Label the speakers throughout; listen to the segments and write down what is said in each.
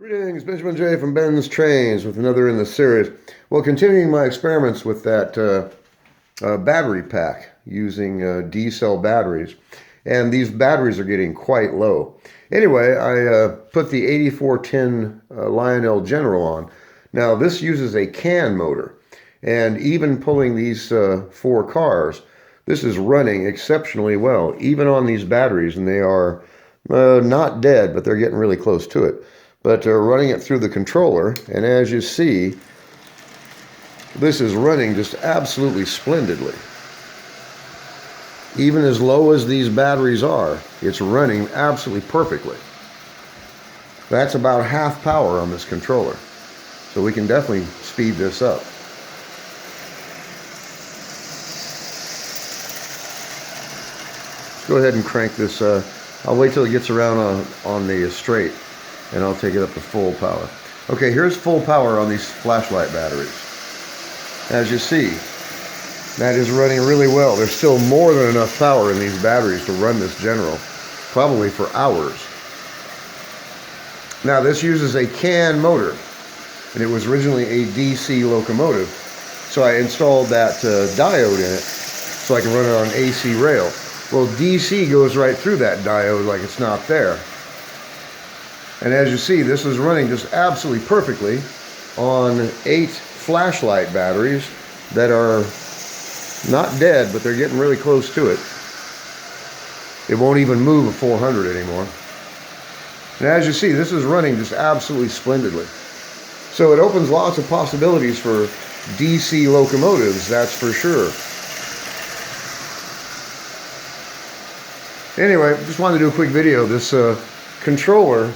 Speaker 1: Greetings, Benjamin J. from BENZTRAINZ with another in the series. Well, continuing my experiments with that battery pack using D-cell batteries. And these batteries are getting quite low. Anyway, I put the 8410 Lionel General on. Now, this uses a CAN motor. And even pulling these 4 cars, this is running exceptionally well, even on these batteries. And they are not dead, but they're getting really close to it. But running it through the controller, and as you see, this is running just absolutely splendidly. Even as low as these batteries are, it's running absolutely perfectly. That's about half power on this controller. So we can definitely speed this up. Let's go ahead and crank this. I'll wait till it gets around on the straight, and I'll take it up to full power. Okay, here's full power on these flashlight batteries. As you see, that is running really well. There's still more than enough power in these batteries to run this General, probably for hours. Now, this uses a CAN motor, and it was originally a DC locomotive. So I installed that diode in it so I can run it on an AC rail. Well, DC goes right through that diode like it's not there. And as you see, this is running just absolutely perfectly on 8 flashlight batteries that are not dead, but they're getting really close to it. It won't even move a 400 anymore. And as you see, this is running just absolutely splendidly. So it opens lots of possibilities for DC locomotives, that's for sure. Anyway, just wanted to do a quick video. This controller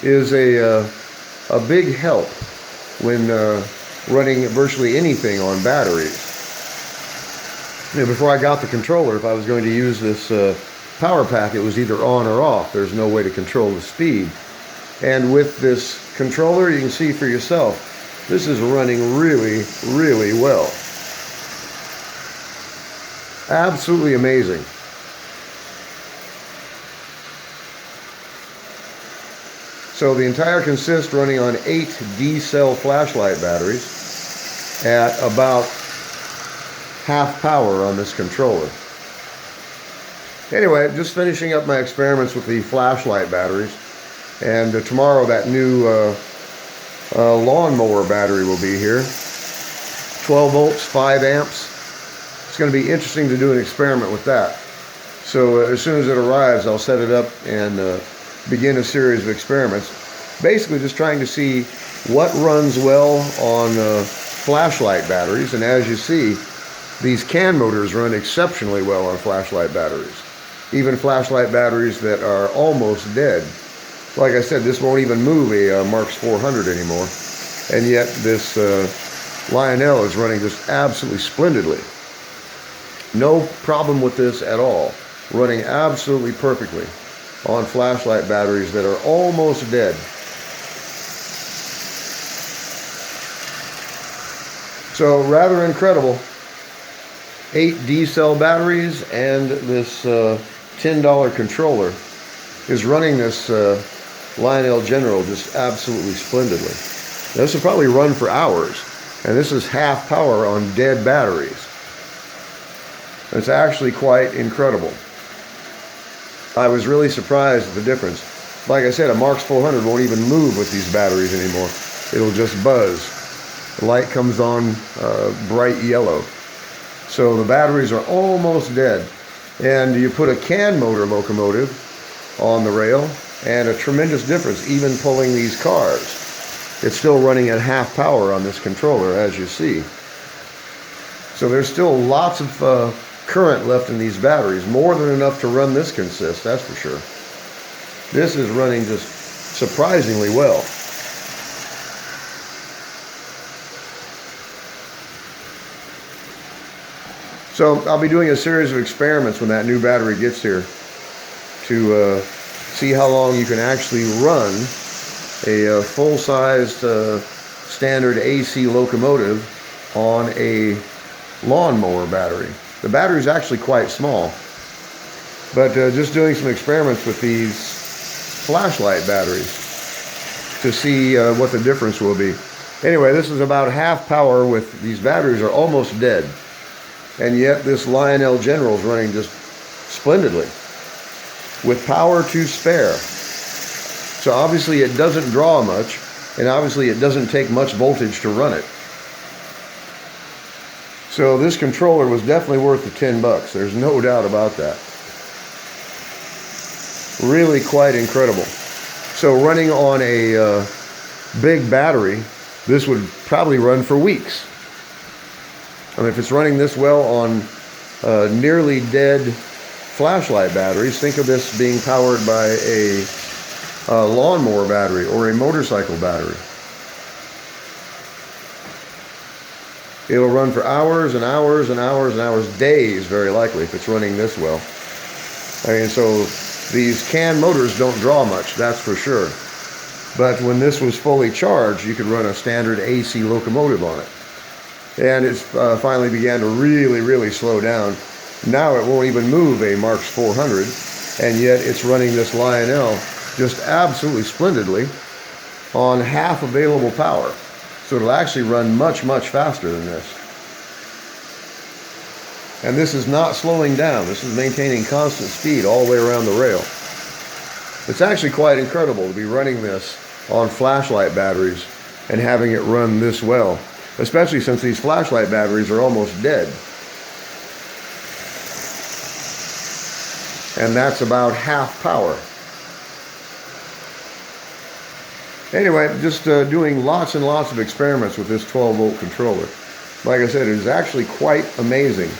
Speaker 1: is a big help when running virtually anything on batteries. You know, before I got the controller, if I was going to use this power pack, it was either on or off. There's no way to control the speed. And with this controller, you can see for yourself, this is running really, really well. Absolutely amazing. So the entire consists running on 8 D-cell flashlight batteries at about half power on this controller. Anyway, just finishing up my experiments with the flashlight batteries. And tomorrow that new lawnmower battery will be here. 12 volts, 5 amps. It's going to be interesting to do an experiment with that. So as soon as it arrives, I'll set it up and begin a series of experiments, basically just trying to see what runs well on flashlight batteries. And as you see, these CAN motors run exceptionally well on flashlight batteries, even flashlight batteries that are almost dead. Like I said, this won't even move a Marks 400 anymore, and yet this Lionel is running just absolutely splendidly. No problem with this at all, running absolutely perfectly on flashlight batteries that are almost dead. So rather incredible. 8 D-cell batteries and this $10 controller is running this Lionel General just absolutely splendidly. This will probably run for hours, and this is half power on dead batteries. It's actually quite incredible. I was really surprised at the difference. Like I said, a Marks 400 won't even move with these batteries anymore. It'll just buzz. The light comes on bright yellow. So the batteries are almost dead. And you put a CAN motor locomotive on the rail, and a tremendous difference, even pulling these cars. It's still running at half power on this controller, as you see. So there's still lots of current left in these batteries, more than enough to run this consist, that's for sure. This is running just surprisingly well. So I'll be doing a series of experiments when that new battery gets here to see how long you can actually run a full-sized standard AC locomotive on a lawnmower battery. The battery is actually quite small, but just doing some experiments with these flashlight batteries. to see what the difference will be. Anyway, this is about half power. With these batteries are almost dead, and yet this Lionel General is running just splendidly with power to spare. So obviously it doesn't draw much, and obviously it doesn't take much voltage to run it. So this controller was definitely worth the 10 bucks. There's no doubt about that. Really quite incredible. So running on a big battery, this would probably run for weeks. I mean, if it's running this well on nearly dead flashlight batteries, think of this being powered by a lawnmower battery or a motorcycle battery. It'll run for hours and hours and hours and hours, days very likely, if it's running this well. I mean, so these CAN motors don't draw much, that's for sure. But when this was fully charged, you could run a standard AC locomotive on it. And it finally began to really slow down. Now it won't even move a Marx 400, and yet it's running this Lionel just absolutely splendidly on half available power. So it'll actually run much faster than this. And this is not slowing down. This is maintaining constant speed all the way around the rail. It's actually quite incredible to be running this on flashlight batteries and having it run this well, especially since these flashlight batteries are almost dead. And that's about half power. Anyway, just doing lots and lots of experiments with this 12-volt controller. Like I said, it is actually quite amazing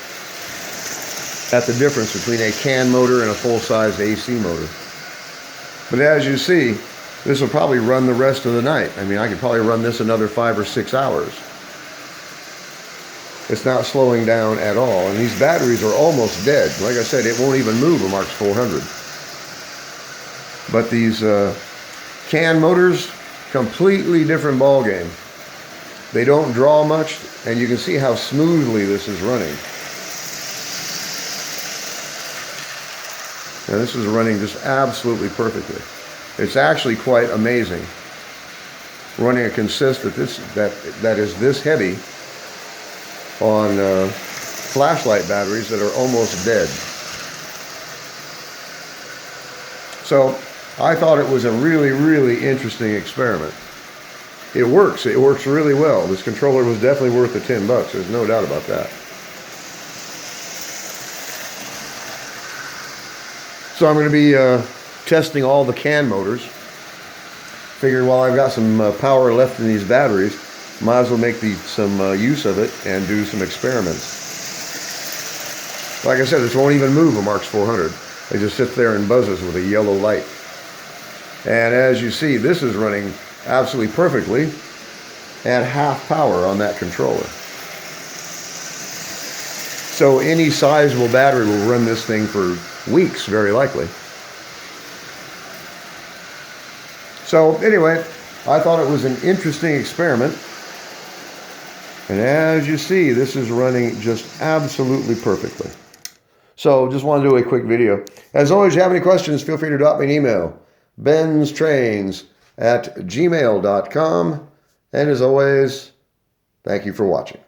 Speaker 1: at the difference between a CAN motor and a full-size AC motor. But as you see, this will probably run the rest of the night. I mean, I could probably run this another 5 or 6 hours. It's not slowing down at all. And these batteries are almost dead. Like I said, it won't even move a Marx 400. But these CAN motors, completely different ball game. They don't draw much, and you can see how smoothly this is running. Now this is running just absolutely perfectly. It's actually quite amazing running a consist that is this heavy on flashlight batteries that are almost dead. So I thought it was a really interesting experiment. It works really well. This controller was definitely worth the 10 bucks. There's no doubt about that. So I'm going to be testing all the CAN motors. Figured while I've got some power left in these batteries, might as well make some use of it and do some experiments. Like I said, this won't even move a Marx 400. It just sits there and buzzes with a yellow light. And as you see, this is running absolutely perfectly at half power on that controller. So any sizable battery will run this thing for weeks, very likely. So anyway, I thought it was an interesting experiment. And as you see, this is running just absolutely perfectly. So just want to do a quick video. As always, if you have any questions, feel free to drop me an email. BENZTRAINZ@gmail.com. And as always, thank you for watching.